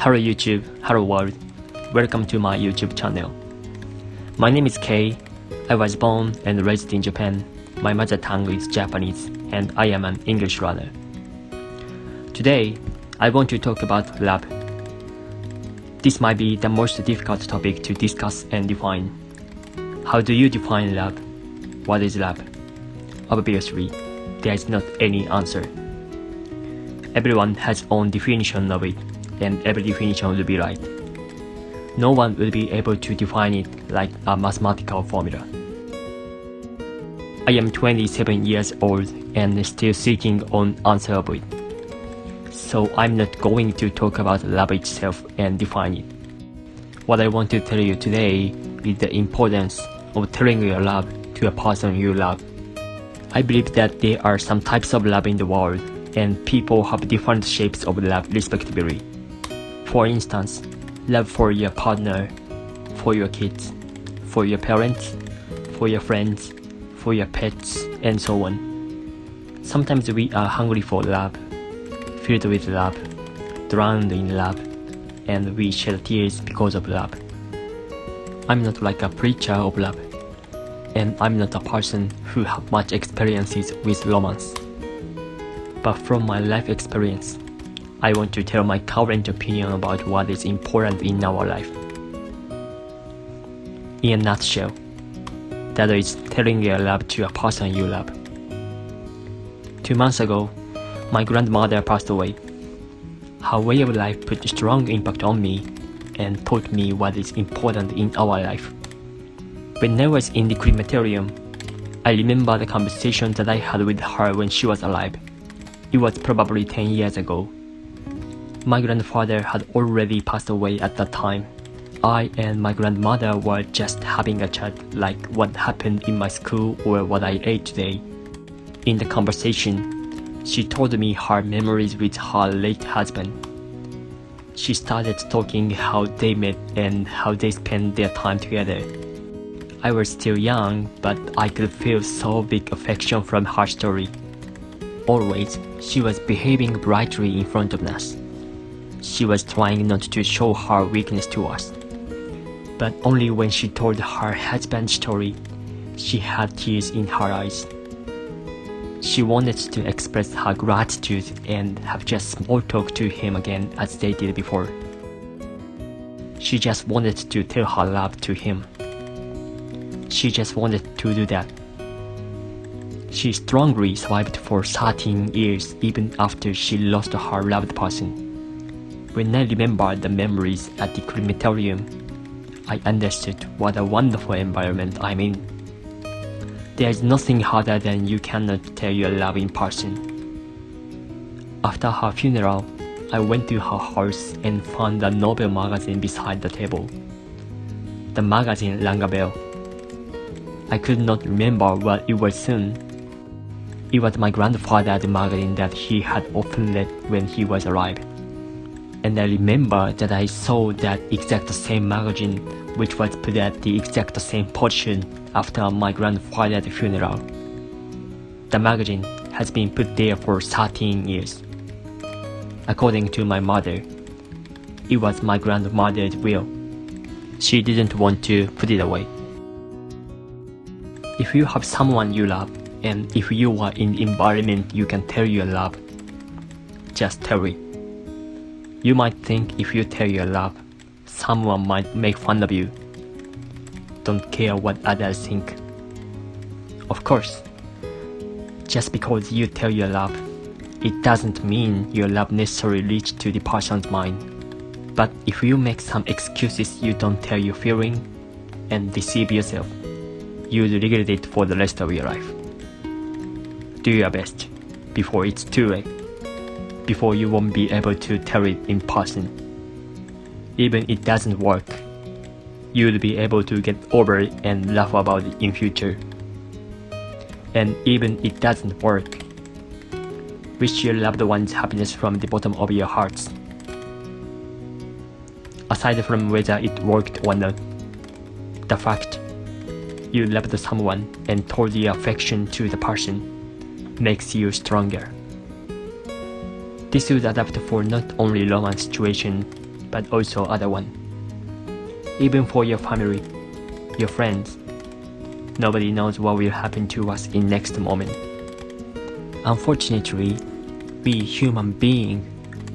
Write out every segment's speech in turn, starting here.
Hello YouTube, hello world, welcome to my YouTube channel. My name is K. I was born and raised in Japan. My mother tongue is Japanese and I am an English learner. Today, I want to talk about love. This might be the most difficult topic to discuss and define. How do you define love? What is love? Obviously, there is not any answer. Everyone has own definition of it, and every definition will be right. No one will be able to define it like a mathematical formula. I am 27 years old and still seeking an answer of it. So I'm not going to talk about love itself and define it. What I want to tell you today is the importance of telling your love to a person you love. I believe that there are some types of love in the world, and people have different shapes of love respectively. For instance, love for your partner, for your kids, for your parents, for your friends, for your pets, and so on. Sometimes we are hungry for love, filled with love, drowned in love, and we shed tears because of love. I'm not like a preacher of love, and I'm not a person who have much experiences with romance. But from my life experience, I want to tell my current opinion about what is important in our life. In a nutshell, that is telling your love to a person you love. 2 months ago, my grandmother passed away. Her way of life put a strong impact on me and taught me what is important in our life. When I was in the crematorium, I remember the conversation that I had with her when she was alive. It was probably 10 years ago. My grandfather had already passed away at that time. I and my grandmother were just having a chat like what happened in my school or what I ate today. In the conversation, she told me her memories with her late husband. She started talking how they met and how they spent their time together. I was still young, but I could feel so big affection from her story. Always, she was behaving brightly in front of us. She was trying not to show her weakness to us. But only when she told her husband's story, she had tears in her eyes. She wanted to express her gratitude and have just small talk to him again as they did before. She just wanted to tell her love to him. She just wanted to do that. She strongly survived for 13 years even after she lost her loved person. When I remembered the memories at the crematorium, I understood what a wonderful environment I'm in. There is nothing harder than you cannot tell your love in person. After her funeral, I went to her house and found a novel magazine beside the table. The magazine rang a bell. I could not remember what it was soon. It was my grandfather's magazine that he had often read when he was alive. And I remember that I saw that exact same magazine which was put at the exact same position after my grandfather's funeral. The magazine has been put there for 13 years. According to my mother, it was my grandmother's will. She didn't want to put it away. If you have someone you love, and if you are in the environment you can tell your love, just tell it. You might think if you tell your love, someone might make fun of you. Don't care what others think. Of course, just because you tell your love, it doesn't mean your love necessarily reaches to the person's mind. But if you make some excuses you don't tell your feeling and deceive yourself, you'll regret it for the rest of your life. Do your best before it's too late, before you won't be able to tell it in person. Even if it doesn't work, you'll be able to get over it and laugh about it in future. And even if it doesn't work, wish your loved ones happiness from the bottom of your hearts. Aside from whether it worked or not, the fact you loved someone and told your affection to the person makes you stronger. This would adapt for not only romance situation, but also other one. Even for your family, your friends, nobody knows what will happen to us in next moment. Unfortunately, we human beings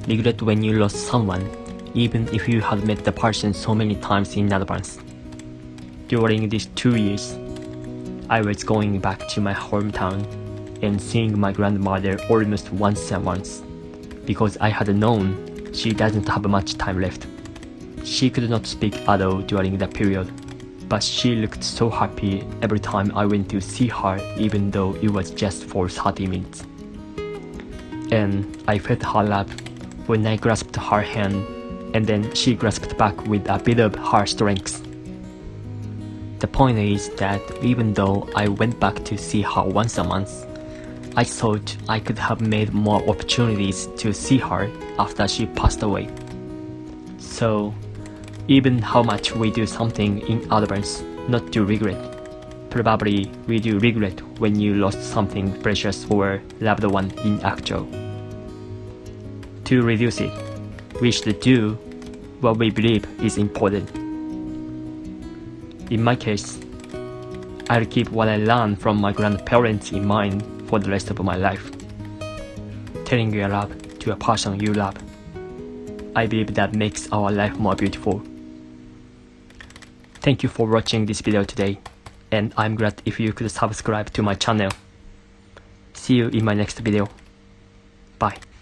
regret when you lost someone, even if you had met the person so many times in advance. During these 2 years, I was going back to my hometown and seeing my grandmother almost once a month, because I had known she doesn't have much time left. She could not speak at all during that period, but she looked so happy every time I went to see her, even though it was just for 30 minutes. And I felt her love when I grasped her hand, and then she grasped back with a bit of her strength. The point is that even though I went back to see her once a month, I thought I could have made more opportunities to see her after she passed away. So, even how much we do something in advance not to regret, probably we do regret when you lost something precious or loved one in actual. To reduce it, we should do what we believe is important. In my case, I'll keep what I learned from my grandparents in mind for the rest of my life. Telling your love to a person you love, I believe that makes our life more beautiful. Thank you for watching this video today, and I'm glad if you could subscribe to my channel. See you in my next video. Bye.